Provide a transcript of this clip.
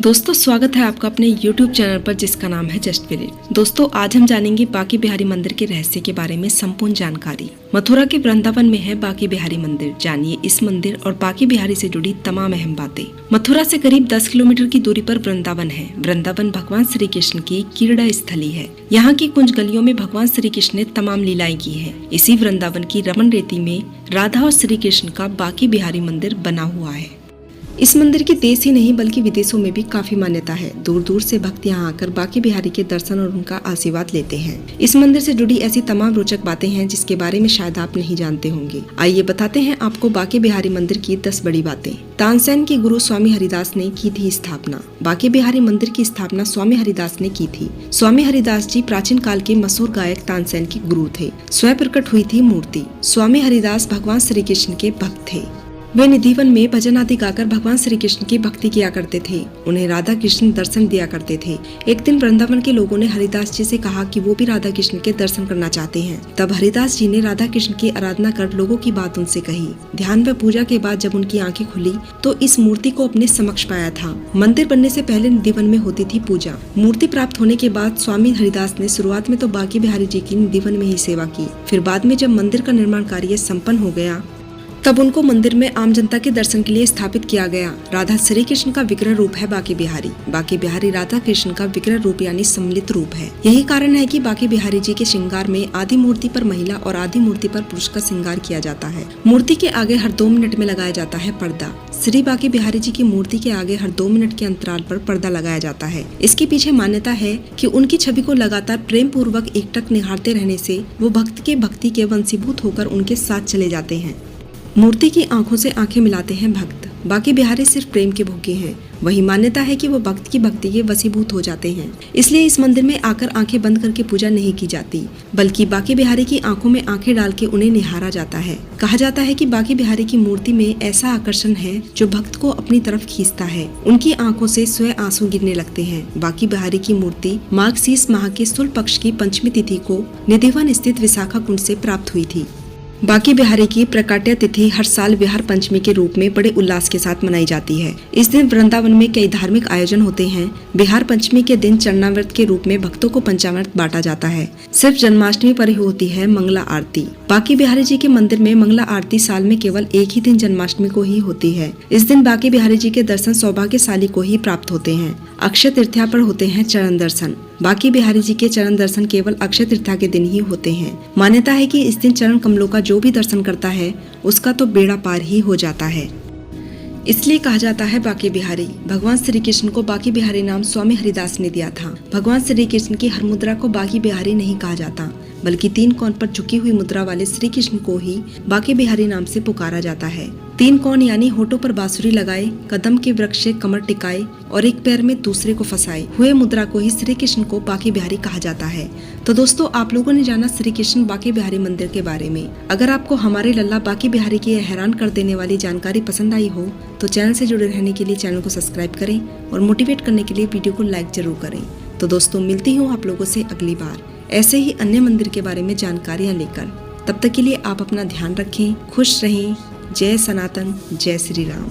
दोस्तों स्वागत है आपका अपने YouTube चैनल पर जिसका नाम है जस्ट विल इट। दोस्तों आज हम जानेंगे बांके बिहारी मंदिर के रहस्य के बारे में संपूर्ण जानकारी। मथुरा के वृंदावन में है बांके बिहारी मंदिर। जानिए इस मंदिर और बांके बिहारी से जुड़ी तमाम अहम बातें। मथुरा से करीब 10 किलोमीटर की दूरी पर वृंदावन है। वृंदावन भगवान श्री कृष्ण की क्रीड़ा स्थली है। यहाँ की कुंज गलियों में भगवान श्री कृष्ण ने तमाम लीलाएं की है। इसी वृंदावन की रमन रेती में राधा और श्री कृष्ण का बांके बिहारी मंदिर बना हुआ है। इस मंदिर की देश ही नहीं बल्कि विदेशों में भी काफी मान्यता है। दूर दूर से भक्त यहाँ आकर बांके बिहारी के दर्शन और उनका आशीर्वाद लेते हैं। इस मंदिर से जुड़ी ऐसी तमाम रोचक बातें हैं जिसके बारे में शायद आप नहीं जानते होंगे। आइए बताते हैं आपको बांके बिहारी मंदिर की 10 बड़ी बातें। तानसेन के गुरु स्वामी हरिदास ने की थी स्थापना। बांके बिहारी मंदिर की स्थापना स्वामी हरिदास ने की थी। स्वामी हरिदास जी प्राचीन काल के मशहूर गायक तानसेन के गुरु थे। स्वयं प्रकट हुई थी मूर्ति। स्वामी हरिदास भगवान श्री कृष्ण के भक्त थे। वे निधिवन में भजन आदि गाकर भगवान श्री कृष्ण की भक्ति किया करते थे। उन्हें राधा कृष्ण दर्शन दिया करते थे। एक दिन वृंदावन के लोगों ने हरिदास जी से कहा कि वो भी राधा कृष्ण के दर्शन करना चाहते हैं। तब हरिदास जी ने राधा कृष्ण की आराधना कर लोगों की बात उनसे कही। ध्यान व पूजा के बाद जब उनकी आंखें खुली तो इस मूर्ति को अपने समक्ष पाया था। मंदिर बनने से पहले निधिवन में होती थी पूजा। मूर्ति प्राप्त होने के बाद स्वामी हरिदास ने शुरुआत में तो बांके बिहारी जी की निधिवन में ही सेवा की। फिर बाद में जब मंदिर का निर्माण कार्य संपन्न हो गया तब उनको मंदिर में आम जनता के दर्शन के लिए स्थापित किया गया। राधा श्री कृष्ण का विग्रह रूप है बांके बिहारी। बांके बिहारी राधा कृष्ण का विग्रह रूप यानी सम्मिलित रूप है। यही कारण है कि बांके बिहारी जी के श्रृंगार में आदि मूर्ति पर महिला और आदि मूर्ति पर पुरुष का श्रृंगार किया जाता है। मूर्ति के आगे हर 2 मिनट में लगाया जाता है पर्दा। श्री बांके बिहारी जी की मूर्ति के आगे हर 2 मिनट के अंतराल पर पर्दा लगाया जाता है। इसके पीछे मान्यता है कि उनकी छवि को लगातार प्रेम पूर्वक एकटक निहारते रहने से वो भक्त के भक्ति के वंशीभूत होकर उनके साथ चले जाते हैं। मूर्ति की आंखों से आंखें मिलाते हैं भक्त। बांके बिहारी सिर्फ प्रेम के भूखे हैं। वही मान्यता है कि वो भक्त की भक्ति के वशीभूत हो जाते हैं। इसलिए इस मंदिर में आकर आंखें बंद करके पूजा नहीं की जाती, बल्कि बांके बिहारी की आंखों में आंखें डाल के उन्हें निहारा जाता है। कहा जाता है कि बांके बिहारी की मूर्ति में ऐसा आकर्षण है जो भक्त को अपनी तरफ खींचता है। उनकी आंखों से स्वयं आंसू गिरने लगते हैं। बांके बिहारी की मूर्ति मार्गशीर्ष माह के शुक्ल पक्ष की पंचमी तिथि को निधिवन स्थित विशाखा कुंड से प्राप्त हुई थी। बांके बिहारी की प्रकाट्य तिथि हर साल विहार पंचमी के रूप में बड़े उल्लास के साथ मनाई जाती है। इस दिन वृंदावन में कई धार्मिक आयोजन होते हैं। बिहार पंचमी के दिन चरणामृत के रूप में भक्तों को पंचामृत बांटा जाता है। सिर्फ जन्माष्टमी पर ही होती है मंगला आरती। बांके बिहारी जी के मंदिर में मंगला आरती साल में केवल एक ही दिन जन्माष्टमी को ही होती है। इस दिन बांके बिहारी जी के दर्शन सौभाग्यशाली को ही प्राप्त होते हैं। अक्षय तृतीया पर होते हैं चरण दर्शन। बांके बिहारी जी के चरण दर्शन केवल अक्षय तृतीया के दिन ही होते हैं। मान्यता है कि इस दिन चरण कमलों का जो भी दर्शन करता है उसका तो बेड़ा पार ही हो जाता है। इसलिए कहा जाता है बांके बिहारी। भगवान श्री कृष्ण को बांके बिहारी नाम स्वामी हरिदास ने दिया था। भगवान श्री कृष्ण की हर मुद्रा को बांके बिहारी नहीं कहा जाता, बल्कि 3 कोण पर झुकी हुई मुद्रा वाले श्री कृष्ण को ही बांके बिहारी नाम से पुकारा जाता है। 3 कोण यानी होठों पर बांसुरी लगाए, कदम के वृक्ष से कमर टिकाए और एक पैर में दूसरे को फंसाए हुए मुद्रा को ही श्री कृष्ण को बांके बिहारी कहा जाता है। तो दोस्तों आप लोगों ने जाना श्री कृष्ण बांके बिहारी मंदिर के बारे में। अगर आपको हमारे लल्ला बांके बिहारी की हैरान कर देने वाली जानकारी पसंद आई हो तो चैनल से जुड़े रहने के लिए चैनल को सब्सक्राइब करें और मोटिवेट करने के लिए वीडियो को लाइक जरूर करें। तो दोस्तों मिलती हूँ आप लोगों से अगली बार ऐसे ही अन्य मंदिर के बारे में जानकारियाँ लेकर। तब तक के लिए आप अपना ध्यान रखें, खुश रहें। जय सनातन, जय श्री राम।